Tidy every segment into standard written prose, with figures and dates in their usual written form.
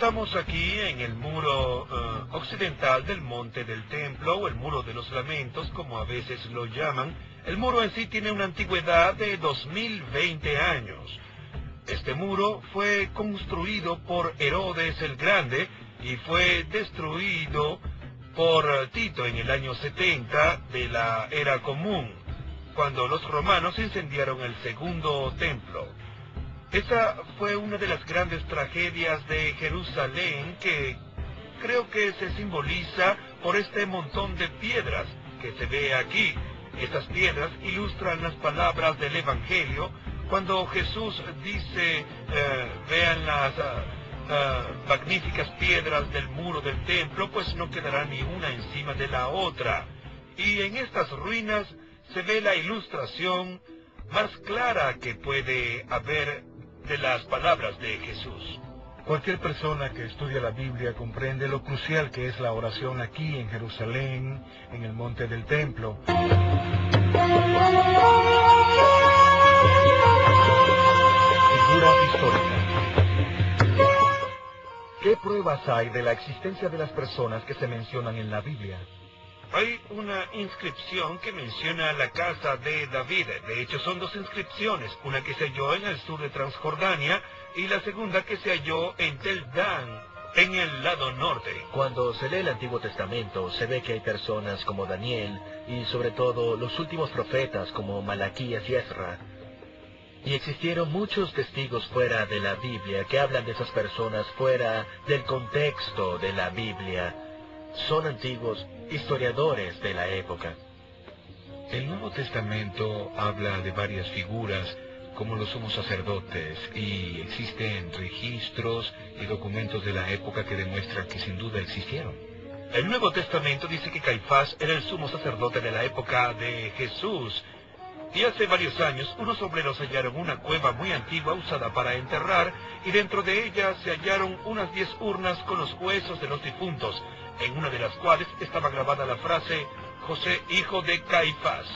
Estamos aquí en el muro occidental del Monte del Templo, o el Muro de los Lamentos, como a veces lo llaman. El muro en sí tiene una antigüedad de 2020 años. Este muro fue construido por Herodes el Grande y fue destruido por Tito en el año 70 de la Era Común, cuando los romanos incendiaron el segundo templo. Esa fue una de las grandes tragedias de Jerusalén, que creo que se simboliza por este montón de piedras que se ve aquí. Estas piedras ilustran las palabras del Evangelio, cuando Jesús dice, vean las magníficas piedras del muro del templo, pues no quedará ni una encima de la otra. Y en estas ruinas se ve la ilustración más clara que puede haber de las palabras de Jesús. Cualquier persona que estudia la Biblia comprende lo crucial que es la oración aquí en Jerusalén, en el Monte del Templo. Figura histórica. ¿Qué pruebas hay de la existencia de las personas que se mencionan en la Biblia? Hay una inscripción que menciona la casa de David. De hecho, son dos inscripciones, una que se halló en el sur de Transjordania y la segunda que se halló en Tel Dan, en el lado norte. Cuando se lee el Antiguo Testamento, se ve que hay personas como Daniel y sobre todo los últimos profetas como Malaquías y Ezra. Y existieron muchos testigos fuera de la Biblia que hablan de esas personas fuera del contexto de la Biblia. Son antiguos historiadores de la época. El Nuevo Testamento habla de varias figuras, como los sumos sacerdotes, y existen registros y documentos de la época que demuestran que sin duda existieron. El Nuevo Testamento dice que Caifás era el sumo sacerdote de la época de Jesús. Y hace varios años, unos obreros hallaron una cueva muy antigua usada para enterrar, y dentro de ella se hallaron unas 10 urnas con los huesos de los difuntos, en una de las cuales estaba grabada la frase, José, hijo de Caifás.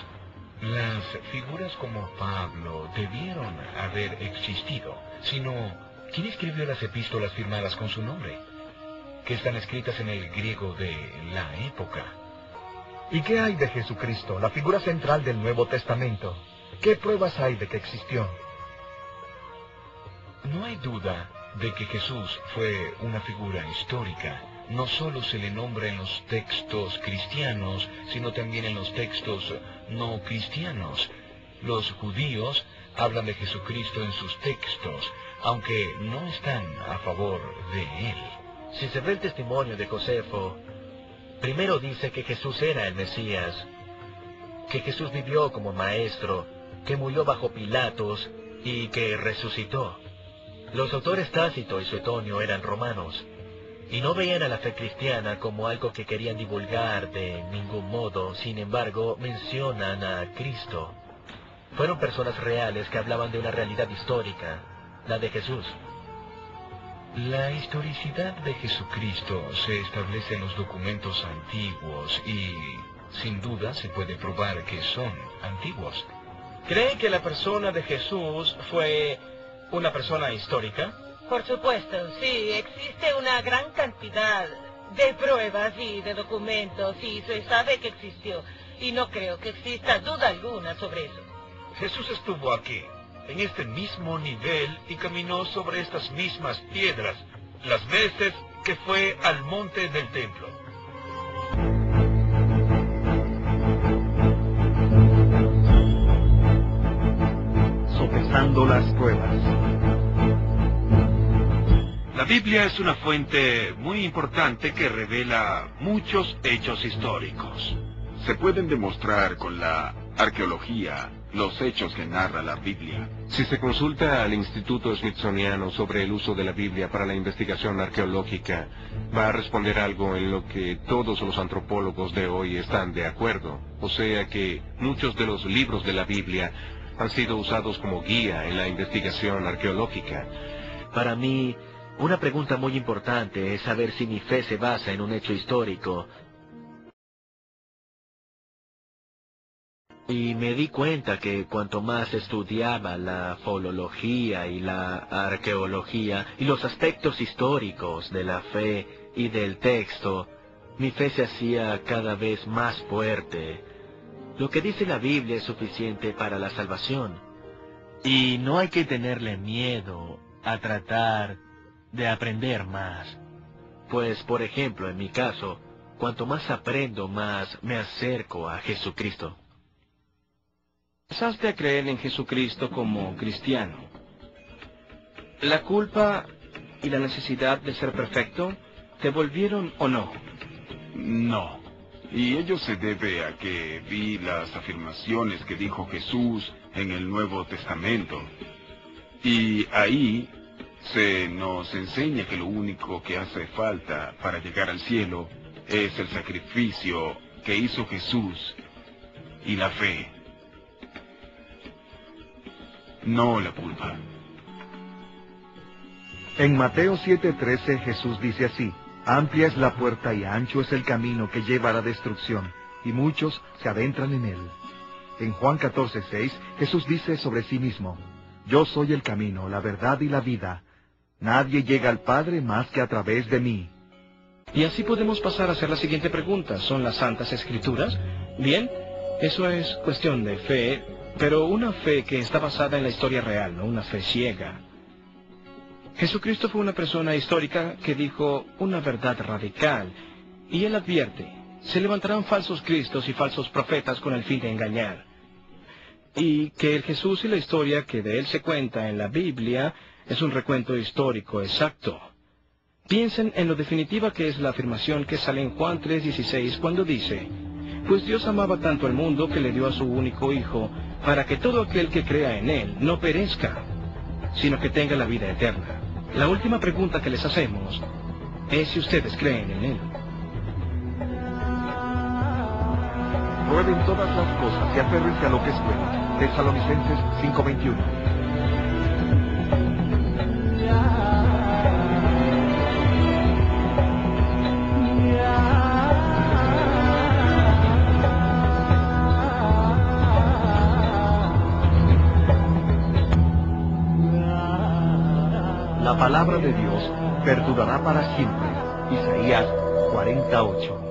Las figuras como Pablo debieron haber existido, sino, ¿quién escribió las epístolas firmadas con su nombre? Que están escritas en el griego de la época. ¿Y qué hay de Jesucristo, la figura central del Nuevo Testamento? ¿Qué pruebas hay de que existió? No hay duda de que Jesús fue una figura histórica. No solo se le nombra en los textos cristianos, sino también en los textos no cristianos. Los judíos hablan de Jesucristo en sus textos, aunque no están a favor de él. Si se ve el testimonio de Josefo, primero dice que Jesús era el Mesías, que Jesús vivió como maestro, que murió bajo Pilatos y que resucitó. Los autores Tácito y Suetonio eran romanos, y no veían a la fe cristiana como algo que querían divulgar de ningún modo. Sin embargo, mencionan a Cristo. Fueron personas reales que hablaban de una realidad histórica, la de Jesús. La historicidad de Jesucristo se establece en los documentos antiguos y, sin duda, se puede probar que son antiguos. ¿Cree que la persona de Jesús fue una persona histórica? Por supuesto, sí, existe una gran cantidad de pruebas y de documentos, y se sabe que existió, y no creo que exista duda alguna sobre eso. Jesús estuvo aquí, en este mismo nivel, y caminó sobre estas mismas piedras, las veces que fue al monte del templo. Sopesando las pruebas. La Biblia es una fuente muy importante que revela muchos hechos históricos. Se pueden demostrar con la arqueología los hechos que narra la Biblia. Si se consulta al Instituto Smithsoniano sobre el uso de la Biblia para la investigación arqueológica, va a responder algo en lo que todos los antropólogos de hoy están de acuerdo. O sea que muchos de los libros de la Biblia han sido usados como guía en la investigación arqueológica. Para mí, una pregunta muy importante es saber si mi fe se basa en un hecho histórico Y me di cuenta que cuanto más estudiaba la filología y la arqueología y los aspectos históricos de la fe y del texto, mi fe se hacía cada vez más fuerte. Lo que dice la Biblia es suficiente para la salvación. Y no hay que tenerle miedo a tratar de aprender más. Pues, por ejemplo, en mi caso, cuanto más aprendo, más me acerco a Jesucristo. Empezaste a creer en Jesucristo como cristiano. ¿La culpa y la necesidad de ser perfecto te volvieron o no? No. Y ello se debe a que vi las afirmaciones que dijo Jesús en el Nuevo Testamento. Y ahí se nos enseña que lo único que hace falta para llegar al cielo es el sacrificio que hizo Jesús y la fe. No la culpa. En Mateo 7:13 Jesús dice así: amplia es la puerta y ancho es el camino que lleva a la destrucción, y muchos se adentran en él. En Juan 14:6 Jesús dice sobre sí mismo: yo soy el camino, la verdad y la vida. Nadie llega al Padre más que a través de mí. Y así podemos pasar a hacer la siguiente pregunta. ¿Son las Santas Escrituras? Bien, eso es cuestión de fe, pero una fe que está basada en la historia real, no una fe ciega. Jesucristo fue una persona histórica que dijo una verdad radical, y él advierte: se levantarán falsos cristos y falsos profetas con el fin de engañar. Y que el Jesús y la historia que de él se cuenta en la Biblia es un recuento histórico exacto. Piensen en lo definitiva que es la afirmación que sale en Juan 3:16 cuando dice: pues Dios amaba tanto al mundo que le dio a su único Hijo, para que todo aquel que crea en Él no perezca, sino que tenga la vida eterna. La última pregunta que les hacemos es si ustedes creen en Él. Prueben todas las cosas y aférrense a lo que es bueno. Tesalonicenses 5:21. La palabra de Dios perdurará para siempre. Isaías 48.